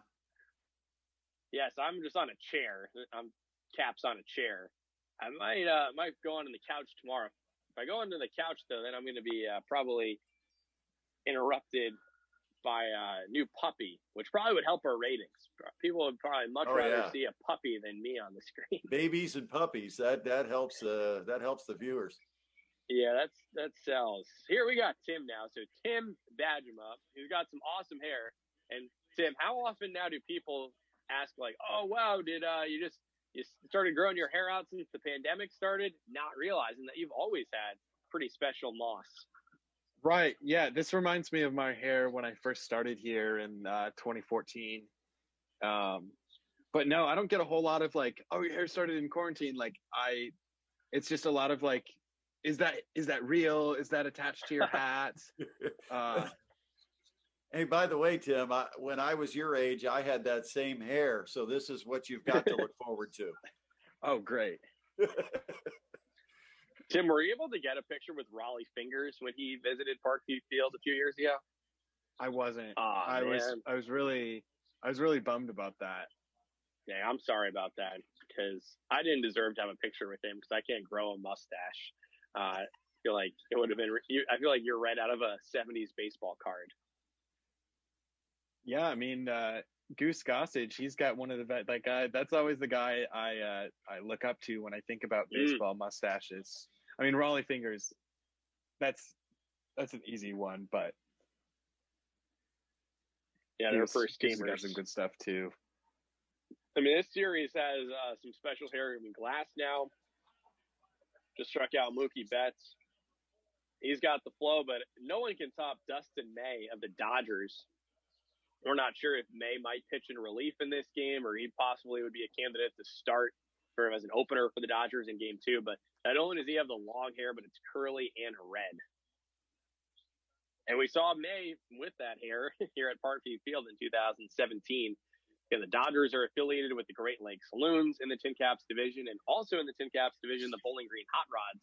Yes, I'm just on a chair. I'm caps on a chair. I might go onto the couch tomorrow. If I go onto the couch, though, then I'm going to be probably interrupted by a new puppy, which probably would help our ratings. People would probably much rather see a puppy than me on the screen. Babies and puppies, that helps the viewers. Yeah, that sells. Here we got Tim now. So Tim Badgema, who's got some awesome hair. And Tim, how often now do people ask like, "Oh wow, did you started growing your hair out since the pandemic started," not realizing that you've always had pretty special moss? Right. Yeah. This reminds me of my hair when I first started here in 2014. But no, I don't get a whole lot of like, "Oh, your hair started in quarantine." Like it's just a lot of like, is that real? Is that attached to your hat? Hey, by the way, Tim, when I was your age, I had that same hair. So this is what you've got to look forward to. Oh, great. Tim, were you able to get a picture with Raleigh Fingers when he visited Parkview Field a few years ago? I wasn't. I was really bummed about that. Yeah, I'm sorry about that because I didn't deserve to have a picture with him because I can't grow a mustache. I feel like it would have been. I feel like you're right out of a '70s baseball card. Yeah, I mean, Goose Gossage, he's got one of the that guy. That's always the guy I look up to when I think about baseball mustaches. I mean, Raleigh Fingers, that's an easy one, but yeah, they're first teamers. Got some good stuff too. I mean, this series has some special hair. I mean, Glass now just struck out Mookie Betts. He's got the flow, but no one can top Dustin May of the Dodgers. We're not sure if May might pitch in relief in this game, or he possibly would be a candidate to start for him as an opener for the Dodgers in Game 2. But not only does he have the long hair, but it's curly and red. And we saw May with that hair here at Parkview Field in 2017. And the Dodgers are affiliated with the Great Lakes Saloons in the Tin Caps division, and also in the Tin Caps division, the Bowling Green Hot Rods,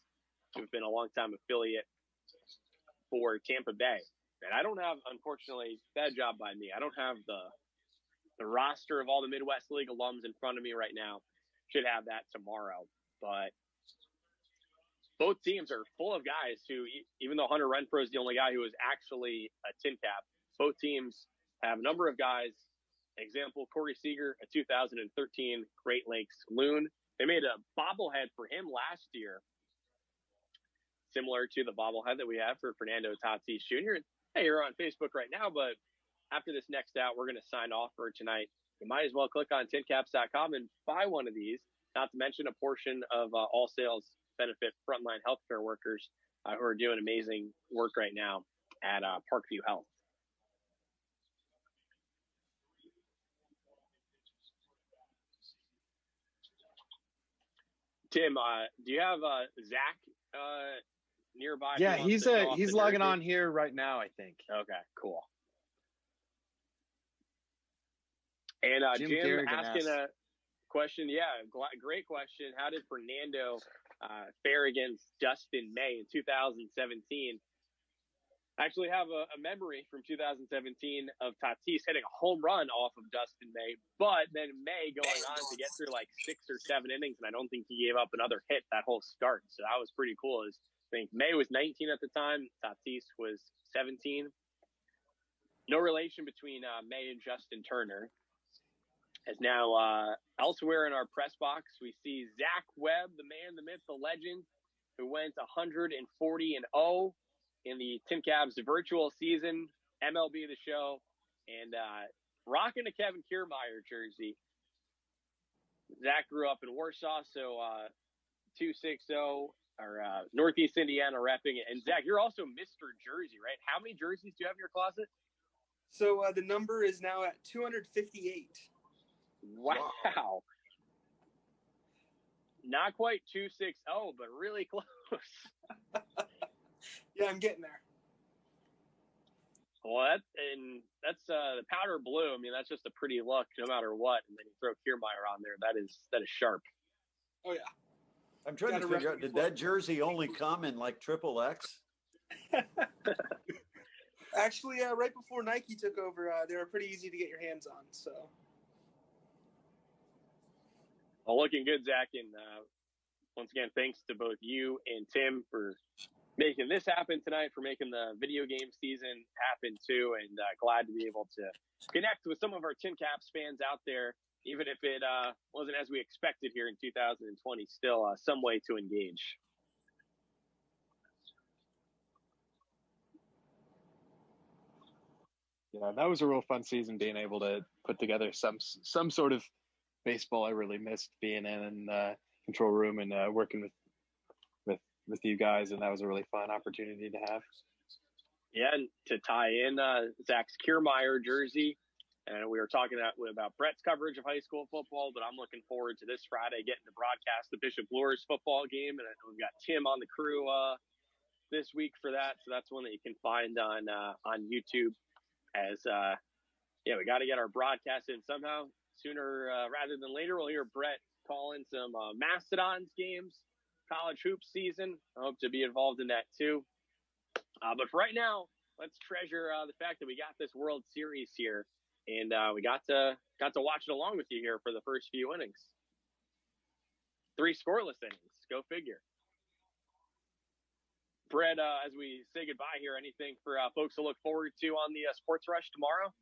who've been a longtime affiliate for Tampa Bay. And I don't have, unfortunately, bad job by me. I don't have the roster of all the Midwest League alums in front of me right now. Should have that tomorrow. But both teams are full of guys who, even though Hunter Renfroe is the only guy who is actually a Tin Cap, both teams have a number of guys. Example, Corey Seager, a 2013 Great Lakes Loon. They made a bobblehead for him last year, similar to the bobblehead that we have for Fernando Tatis Jr. Hey, you're on Facebook right now, but after this next out, we're going to sign off for tonight. You might as well click on tincaps.com and buy one of these, not to mention a portion of all sales benefit frontline healthcare workers who are doing amazing work right now at Parkview Health. Tim, do you have Zach nearby? Yeah, he's logging on here right now, I think. Okay, cool. And Jim asking a question. Yeah, great question. How did Fernando fare against Dustin May in 2017? I actually have a memory from 2017 of Tatis hitting a home run off of Dustin May, but then May going on to get through like 6 or 7 innings, and I don't think he gave up another hit that whole start. So that was pretty cool. I think May was 19 at the time. Tatis was 17. No relation between May and Justin Turner. As now elsewhere in our press box, we see Zach Webb, the man, the myth, the legend, who went 140-0 in the Tin Caps virtual season, MLB The Show, and rocking a Kevin Kiermaier jersey. Zach grew up in Warsaw, so 260 or Northeast Indiana repping it. And Zach, you're also Mr. Jersey, right? How many jerseys do you have in your closet? So the number is now at 258. Wow. Not quite 260, but really close. Yeah, I'm getting there. Well, that's the powder blue. I mean, that's just a pretty look, no matter what. And then you throw Kiermaier on there. That is sharp. Oh yeah. I'm trying to figure out, did that jersey only come in like XXX? Actually, right before Nike took over, they were pretty easy to get your hands on. So. Well, looking good, Zach. And once again, thanks to both you and Tim for making this happen tonight, for making the video game season happen too. And glad to be able to connect with some of our Tin Caps fans out there, even if it wasn't as we expected here in 2020, still some way to engage. Yeah, that was a real fun season, being able to put together some sort of baseball. I really missed being in the control room and working with you guys, and that was a really fun opportunity to have. Yeah, and to tie in Zach's Kiermaier jersey, and we were talking about Brett's coverage of high school football, but I'm looking forward to this Friday getting to broadcast the Bishop Luers football game, and we've got Tim on the crew this week for that, so that's one that you can find on YouTube. As we got to get our broadcast in somehow sooner rather than later. We'll hear Brett calling some Mastodons games, college hoops season. I hope to be involved in that too. But for right now, let's treasure the fact that we got this World Series here, and we got to watch it along with you here for the first few innings. 3 scoreless innings. Go figure. Brett, as we say goodbye here, anything for folks to look forward to on the Sports Rush tomorrow?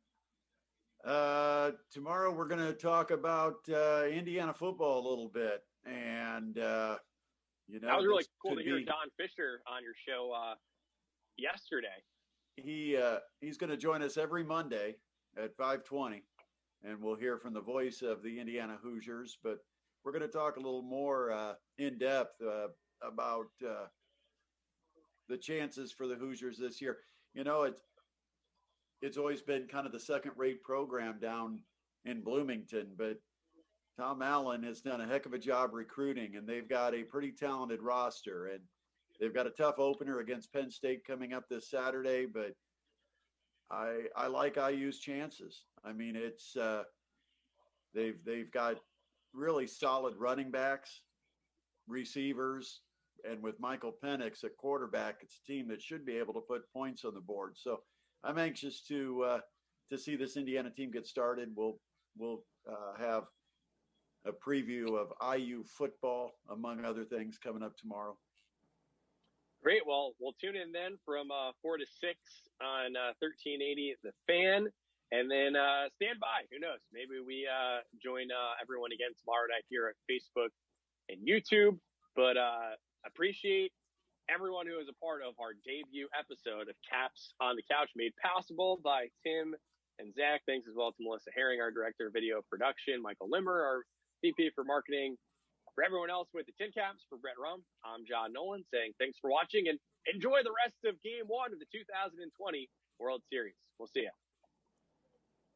Tomorrow we're going to talk about Indiana football a little bit, and that was really cool to hear Don Fisher on your show yesterday. He's going to join us every Monday at 5:20, and we'll hear from the voice of the Indiana Hoosiers. But we're going to talk a little more in depth about the chances for the Hoosiers this year. It's always been kind of the second-rate program down in Bloomington, but Tom Allen has done a heck of a job recruiting, and they've got a pretty talented roster, and they've got a tough opener against Penn State coming up this Saturday, but I like IU's chances. I mean, it's they've got really solid running backs, receivers, and with Michael Penix at quarterback, it's a team that should be able to put points on the board. So I'm anxious to see this Indiana team get started. We'll have a preview of IU football, among other things, coming up tomorrow. Great. Well, we'll tune in then from 4 to 6 on 1380 The Fan, and then stand by. Who knows? Maybe we join everyone again tomorrow night here at Facebook and YouTube. But appreciate everyone who is a part of our debut episode of Caps on the Couch, made possible by Tim and Zach. Thanks as well to Melissa Herring, our director of video production, Michael Limmer, our VP for marketing. For everyone else with the Tin Caps, for Brett Rump, I'm John Nolan saying thanks for watching and enjoy the rest of Game 1 of the 2020 World Series. We'll see you.